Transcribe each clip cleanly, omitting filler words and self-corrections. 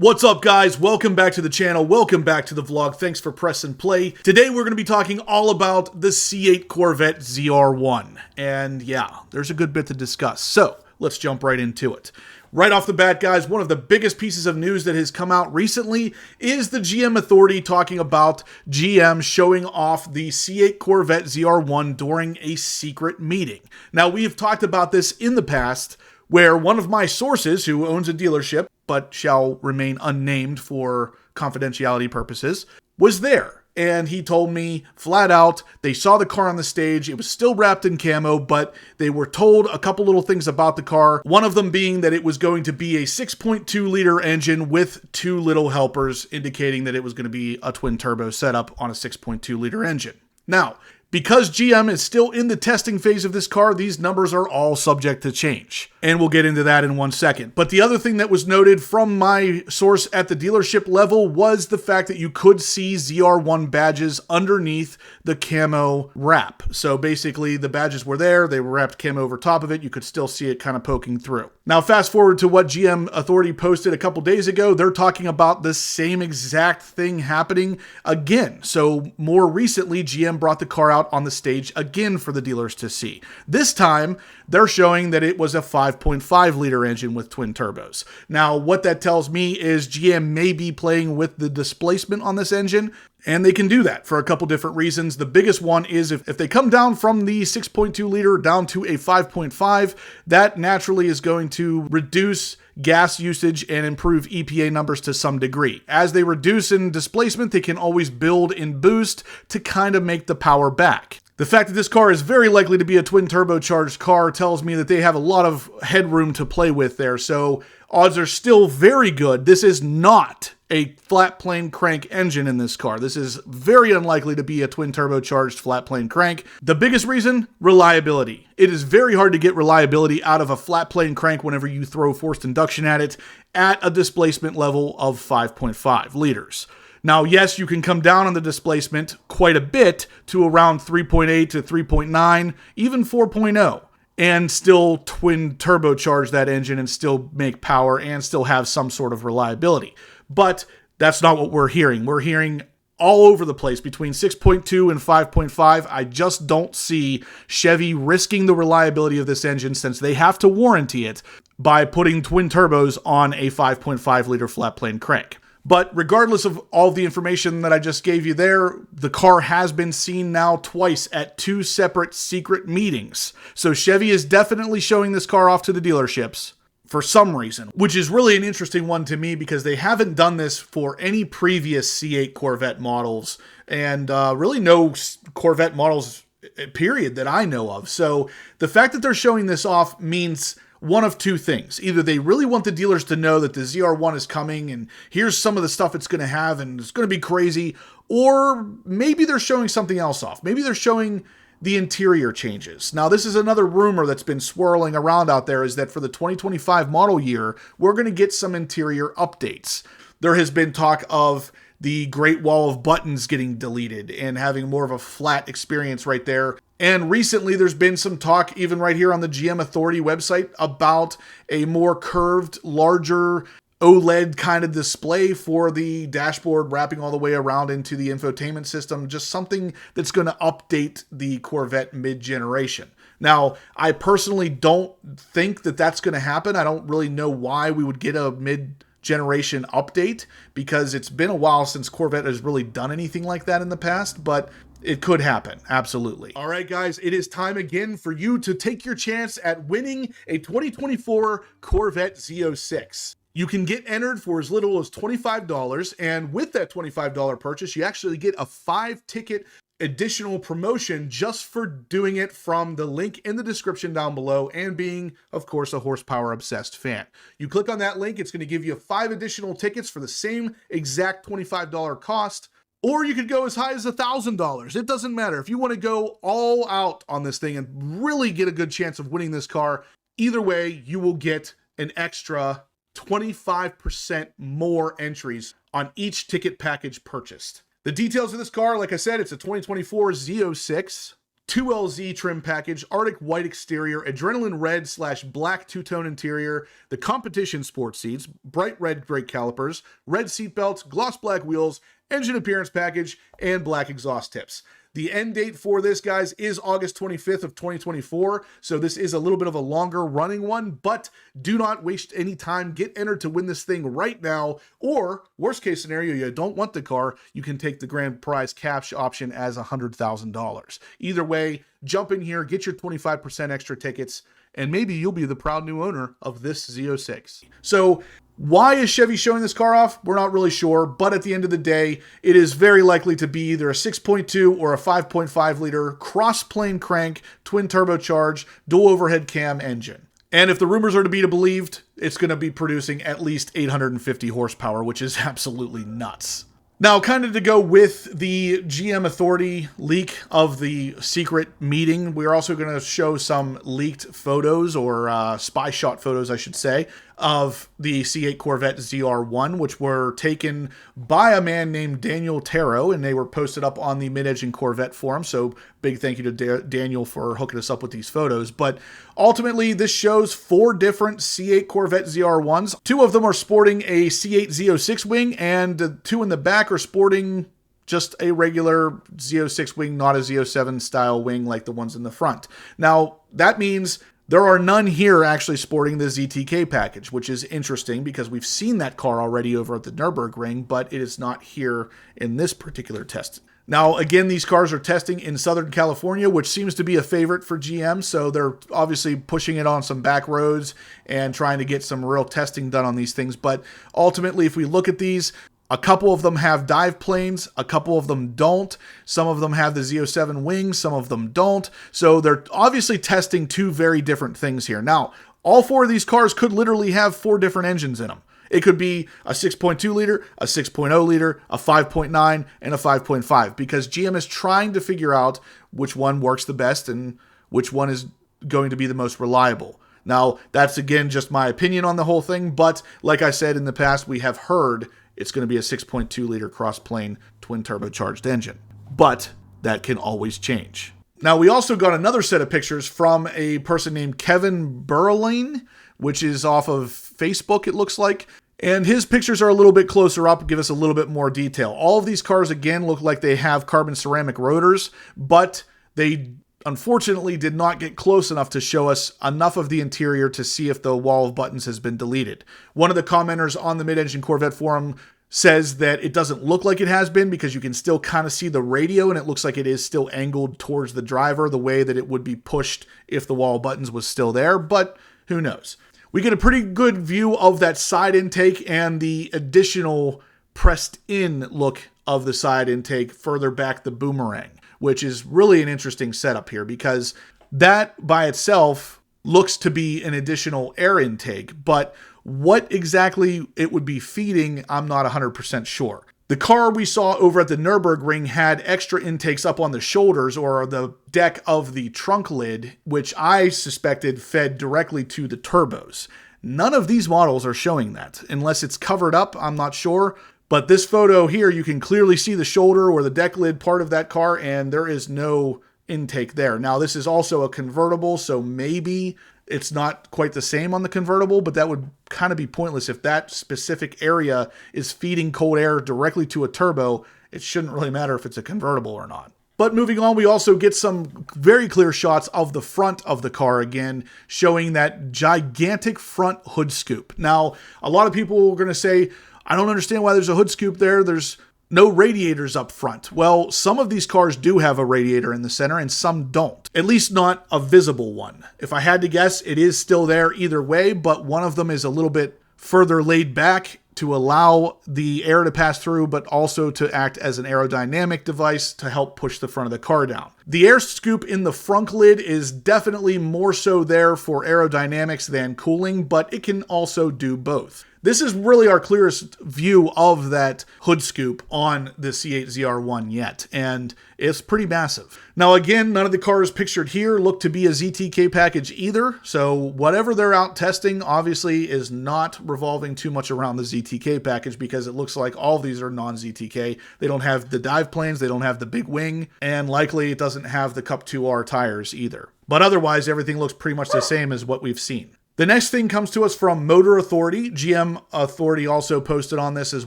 What's up, guys? Welcome back to the channel. Welcome back to the vlog. Thanks for pressing play. Today we're going to be talking all about the C8 Corvette ZR1. And yeah, there's a good bit to discuss. So let's jump right into it. Right off the bat, guys, one of the biggest pieces of news that has come out recently is the GM Authority talking about GM showing off the C8 Corvette ZR1 during a secret meeting. Now, we have talked about this in the past, where one of my sources, who owns a dealership, but shall remain unnamed for confidentiality purposes, was there. And he told me flat out, they saw the car on the stage. It was still wrapped in camo, but they were told a couple little things about the car. One of them being that it was going to be a 6.2 liter engine with two little helpers, indicating that it was going to be a twin turbo setup on a 6.2 liter engine. Now, because GM is still in the testing phase of this car, these numbers are all subject to change. And we'll get into that in 1 second. But the other thing that was noted from my source at the dealership level was the fact that you could see ZR1 badges underneath the camo wrap. So basically the badges were there, they were wrapped camo over top of it, you could still see it kind of poking through. Now fast forward to what GM Authority posted a couple days ago, they're talking about the same exact thing happening again. So more recently, GM brought the car out on the stage again for the dealers to see. This time, they're showing that it was a 5.5 liter engine with twin turbos. Now, what that tells me is GM may be playing with the displacement on this engine, and they can do that for a couple different reasons. The biggest one is if they come down from the 6.2 liter down to a 5.5, that naturally is going to reduce gas usage and improve EPA numbers to some degree. As they reduce in displacement, they can always build in boost to kind of make the power back. The fact that this car is very likely to be a twin turbocharged car tells me that they have a lot of headroom to play with there, so odds are still very good. This is not a flat plane crank engine in this car. This is very unlikely to be a twin turbocharged flat plane crank. The biggest reason? Reliability. It is very hard to get reliability out of a flat plane crank whenever you throw forced induction at it at a displacement level of 5.5 liters. Now, yes, you can come down on the displacement quite a bit to around 3.8 to 3.9, even 4.0. And still twin turbocharge that engine and still make power and still have some sort of reliability. But that's not what we're hearing. We're hearing all over the place between 6.2 and 5.5. I just don't see Chevy risking the reliability of this engine, since they have to warranty it, by putting twin turbos on a 5.5 liter flat plane crank. But regardless of all the information that I just gave you there, the car has been seen now twice at two separate secret meetings. So Chevy is definitely showing this car off to the dealerships for some reason, which is really an interesting one to me because they haven't done this for any previous C8 Corvette models, and really no Corvette models, period, that I know of. So the fact that they're showing this off means one of two things. Either they really want the dealers to know that the ZR1 is coming and here's some of the stuff it's going to have and it's going to be crazy, or maybe they're showing something else off. Maybe they're showing the interior changes. Now, this is another rumor that's been swirling around out there, is that for the 2025 model year, we're going to get some interior updates. There has been talk of the Great Wall of Buttons getting deleted and having more of a flat experience right there. And recently there's been some talk, even right here on the GM Authority website, about a more curved, larger OLED kind of display for the dashboard, wrapping all the way around into the infotainment system. Just something that's going to update the Corvette mid-generation. Now, I personally don't think that that's going to happen. I don't really know why we would get a mid-generation update, because it's been a while since Corvette has really done anything like that in the past, but it could happen, absolutely. All right, guys, it is time again for you to take your chance at winning a 2024 Corvette Z06. You can get entered for as little as $25, and with that $25 purchase, you actually get a 5-ticket additional promotion just for doing it from the link in the description down below and being, of course, a horsepower obsessed fan. You click on that link, it's going to give you 5 additional tickets for the same exact $25 cost. Or you could go as high as $1,000. It doesn't matter. If you want to go all out on this thing and really get a good chance of winning this car, either way, you will get an extra 25% more entries on each ticket package purchased. The details of this car, like I said, it's a 2024 Z06. 2LZ trim package, Arctic white exterior, adrenaline red / black two-tone interior, the competition sport seats, bright red brake calipers, red seat belts, gloss black wheels, engine appearance package, and black exhaust tips. The end date for this, guys, is August 25th of 2024, so this is a little bit of a longer running one, but do not waste any time. Get entered to win this thing right now, or worst case scenario, you don't want the car, you can take the grand prize cash option as $100,000. Either way, jump in here, get your 25% extra tickets, and maybe you'll be the proud new owner of this Z06. So why is Chevy showing this car off? We're not really sure, but at the end of the day, it is very likely to be either a 6.2 or a 5.5 liter cross-plane crank, twin turbocharged, dual overhead cam engine. And if the rumors are to be believed, it's going to be producing at least 850 horsepower, which is absolutely nuts. Now, kind of to go with the GM Authority leak of the secret meeting, we're also going to show some leaked photos, or spy shot photos, I should say, of the C8 Corvette ZR1, which were taken by a man named Daniel Taro, and they were posted up on the Mid-Engine Corvette forum, so big thank you to Daniel for hooking us up with these photos. But ultimately, this shows 4 different C8 Corvette ZR1s. 2 of them are sporting a C8 Z06 wing, and 2 in the back are sporting just a regular Z06 wing, not a Z07 style wing like the ones in the front. Now, that means there are none here actually sporting the ZTK package, which is interesting because we've seen that car already over at the Nürburgring, but it is not here in this particular test. Now, again, these cars are testing in Southern California, which seems to be a favorite for GM, so they're obviously pushing it on some back roads and trying to get some real testing done on these things. But ultimately, if we look at these, a couple of them have dive planes, a couple of them don't. Some of them have the Z07 wings, some of them don't. So they're obviously testing 2 very different things here. Now, all 4 of these cars could literally have 4 different engines in them. It could be a 6.2 liter, a 6.0 liter, a 5.9, and a 5.5, because GM is trying to figure out which one works the best and which one is going to be the most reliable. Now, that's again just my opinion on the whole thing, but like I said in the past, we have heard it's going to be a 6.2 liter cross-plane twin turbocharged engine. But that can always change. Now, we also got another set of pictures from a person named Kevin Burling, which is off of Facebook, it looks like. And his pictures are a little bit closer up, give us a little bit more detail. All of these cars, again, look like they have carbon ceramic rotors, but they unfortunately did not get close enough to show us enough of the interior to see if the wall of buttons has been deleted. One of the commenters on the Mid-Engine Corvette forum says that it doesn't look like it has been because you can still kind of see the radio and it looks like it is still angled towards the driver the way that it would be pushed if the wall of buttons was still there, but who knows. We get a pretty good view of that side intake and the additional pressed in look of the side intake further back the boomerang, which is really an interesting setup here because that by itself looks to be an additional air intake, but what exactly it would be feeding, I'm not 100% sure. The car we saw over at the Nürburgring had extra intakes up on the shoulders or the deck of the trunk lid, which I suspected fed directly to the turbos. None of these models are showing that. Unless it's covered up, I'm not sure. But this photo here, you can clearly see the shoulder or the deck lid part of that car, and there is no intake there. Now, this is also a convertible, so maybe it's not quite the same on the convertible, but that would kind of be pointless. If that specific area is feeding cold air directly to a turbo, it shouldn't really matter if it's a convertible or not. But moving on, we also get some very clear shots of the front of the car again, showing that gigantic front hood scoop. Now, a lot of people are going to say, I don't understand why there's a hood scoop there. There's no radiators up front. Well, some of these cars do have a radiator in the center and some don't. At least not a visible one. If I had to guess, it is still there either way, but one of them is a little bit further laid back to allow the air to pass through, but also to act as an aerodynamic device to help push the front of the car down. The air scoop in the front lid is definitely more so there for aerodynamics than cooling, but it can also do both. This is really our clearest view of that hood scoop on the C8 ZR1 yet, and it's pretty massive. Now again, none of the cars pictured here look to be a ZTK package either, so whatever they're out testing obviously is not revolving too much around the ZTK package, because it looks like all of these are non-ZTK. They don't have the dive planes, they don't have the big wing, and likely it doesn't have the Cup 2R tires either. But otherwise, everything looks pretty much the same as what we've seen. The next thing comes to us from Motor Authority. GM Authority also posted on this as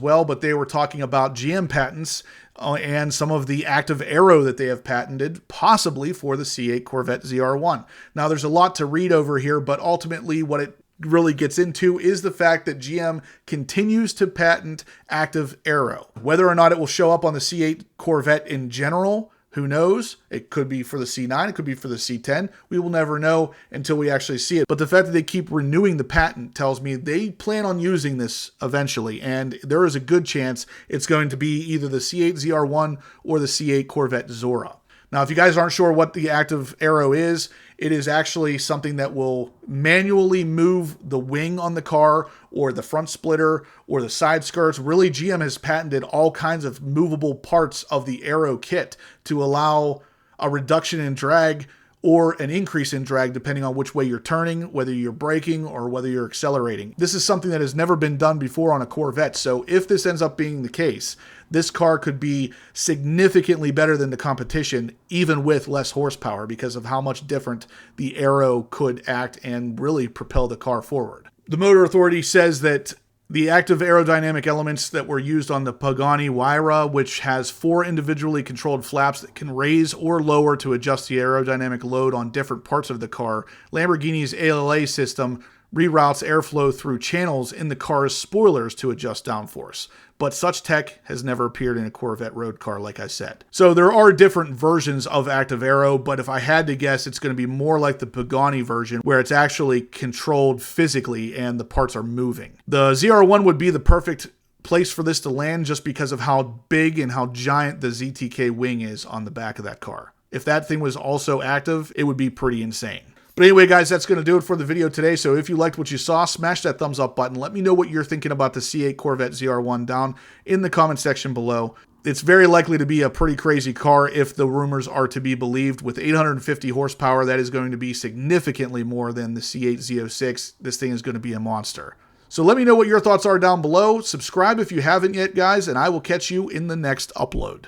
well, but they were talking about GM patents and some of the active aero that they have patented, possibly for the C8 Corvette ZR1. Now, there's a lot to read over here, but ultimately what it really gets into is the fact that GM continues to patent active aero. Whether or not it will show up on the C8 Corvette in general, who knows? It could be for the C9, it could be for the C10. We will never know until we actually see it. But the fact that they keep renewing the patent tells me they plan on using this eventually, and there is a good chance it's going to be either the C8 ZR1 or the C8 Corvette Zora. Now, if you guys aren't sure what the active aero is, it is actually something that will manually move the wing on the car or the front splitter or the side skirts. Really, GM has patented all kinds of movable parts of the aero kit to allow a reduction in drag or an increase in drag depending on which way you're turning, whether you're braking or whether you're accelerating. This is something that has never been done before on a Corvette, so if this ends up being the case, this car could be significantly better than the competition, even with less horsepower, because of how much different the aero could act and really propel the car forward. The Motor Authority says that the active aerodynamic elements that were used on the Pagani Huayra, which has 4 individually controlled flaps that can raise or lower to adjust the aerodynamic load on different parts of the car, Lamborghini's ALA system reroutes airflow through channels in the car's spoilers to adjust downforce. But such tech has never appeared in a Corvette road car, like I said. So there are different versions of active aero, but if I had to guess, it's going to be more like the Pagani version, where it's actually controlled physically and the parts are moving. The ZR1 would be the perfect place for this to land just because of how big and how giant the ZTK wing is on the back of that car. If that thing was also active, it would be pretty insane. But anyway, guys, that's going to do it for the video today. So if you liked what you saw, smash that thumbs up button. Let me know what you're thinking about the C8 Corvette ZR1 down in the comment section below. It's very likely to be a pretty crazy car if the rumors are to be believed. With 850 horsepower, that is going to be significantly more than the C8 Z06. This thing is going to be a monster. So let me know what your thoughts are down below. Subscribe if you haven't yet, guys, and I will catch you in the next upload.